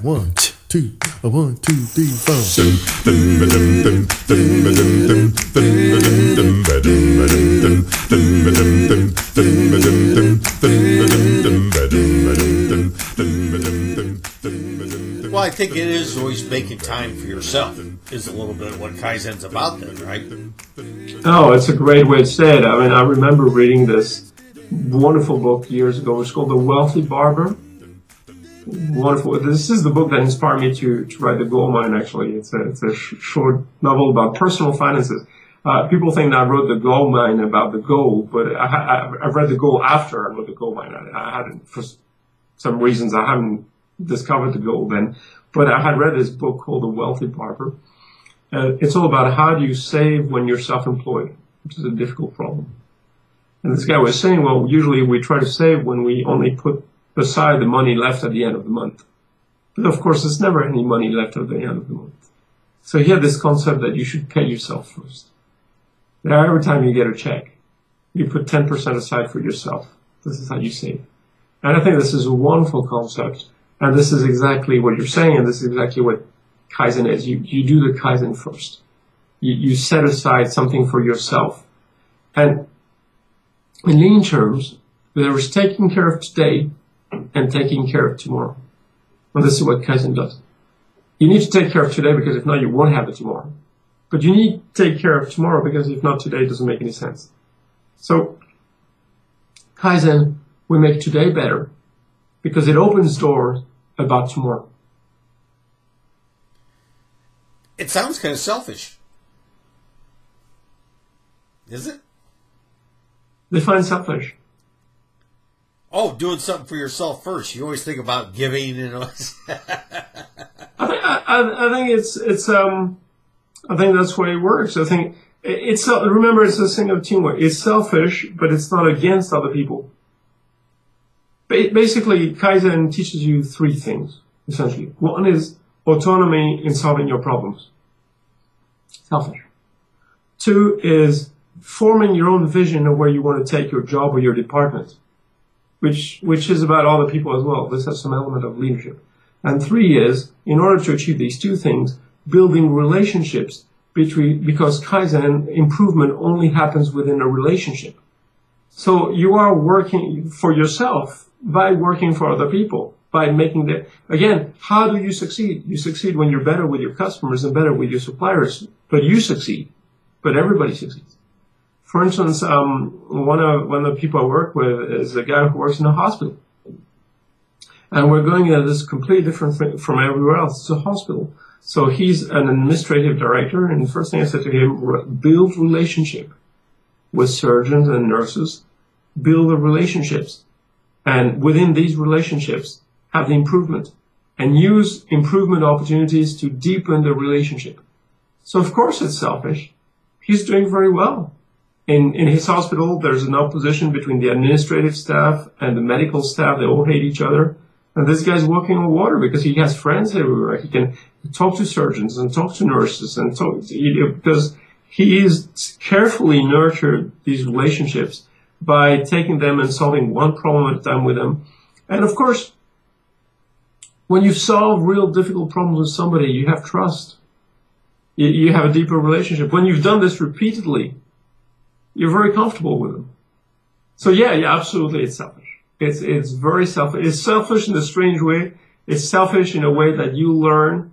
One, two, one, two, three, four. Well, I think it is always making time for yourself is a little bit of what Kaizen's about then, right? Oh, it's a great way to say it. I mean, I remember reading this wonderful book years ago. It's called The Wealthy Barber. Wonderful. This is the book that inspired me to write The Gold Mine, actually. It's a short novel about personal finances. People think that I wrote The Gold Mine about the gold, but I read The Gold after I wrote The Gold Mine. I hadn't, for some reasons, I hadn't discovered the gold then. But I had read this book called The Wealthy Barber. It's all about how do you save when you're self-employed, which is a difficult problem. And this guy was saying, well, usually we try to save when we only put aside the money left at the end of the month. But of course, there's never any money left at the end of the month. So he had this concept that you should pay yourself first. Now, every time you get a check, you put 10% aside for yourself. This is how you save. And I think this is a wonderful concept. And this is exactly what you're saying, and this is exactly what Kaizen is. You do the Kaizen first. You set aside something for yourself. And in lean terms, there is taking care of today and taking care of tomorrow. And this is what Kaizen does. You need to take care of today because if not, you won't have it tomorrow. But you need to take care of tomorrow because if not, today doesn't make any sense. So Kaizen, we make today better because it opens doors about tomorrow. It sounds kind of selfish. Is it? Define selfish. Oh, doing something for yourself first. You always think about giving, you know. I think that's the way it works. I think remember, it's a thing of teamwork. It's selfish, but it's not against other people. Basically, Kaizen teaches you three things, essentially. One is autonomy in solving your problems. Selfish. Two is forming your own vision of where you want to take your job or your department, which is about other people as well. This has some element of leadership. And three is, in order to achieve these two things, building relationships because Kaizen improvement only happens within a relationship. So you are working for yourself by working for other people, by making again, how do you succeed? You succeed when you're better with your customers and better with your suppliers, but you succeed, but everybody succeeds. For instance, one of the people I work with is a guy who works in a hospital. And we're going at this completely different thing from everywhere else. It's a hospital. So he's an administrative director, and the first thing I said to him, build relationship with surgeons and nurses, build the relationships. And within these relationships, have the improvement. And use improvement opportunities to deepen the relationship. So of course it's selfish. He's doing very well. In his hospital, there's an opposition between the administrative staff and the medical staff. They all hate each other. And this guy's walking on water because he has friends everywhere. He can talk to surgeons and talk to nurses and talk, because he's carefully nurtured these relationships by taking them and solving one problem at a time with them. And of course, when you solve real difficult problems with somebody, you have trust. You have a deeper relationship. When you've done this repeatedly, you're very comfortable with them. So yeah, absolutely, it's selfish. It's very selfish. It's selfish in a strange way. It's selfish in a way that you learn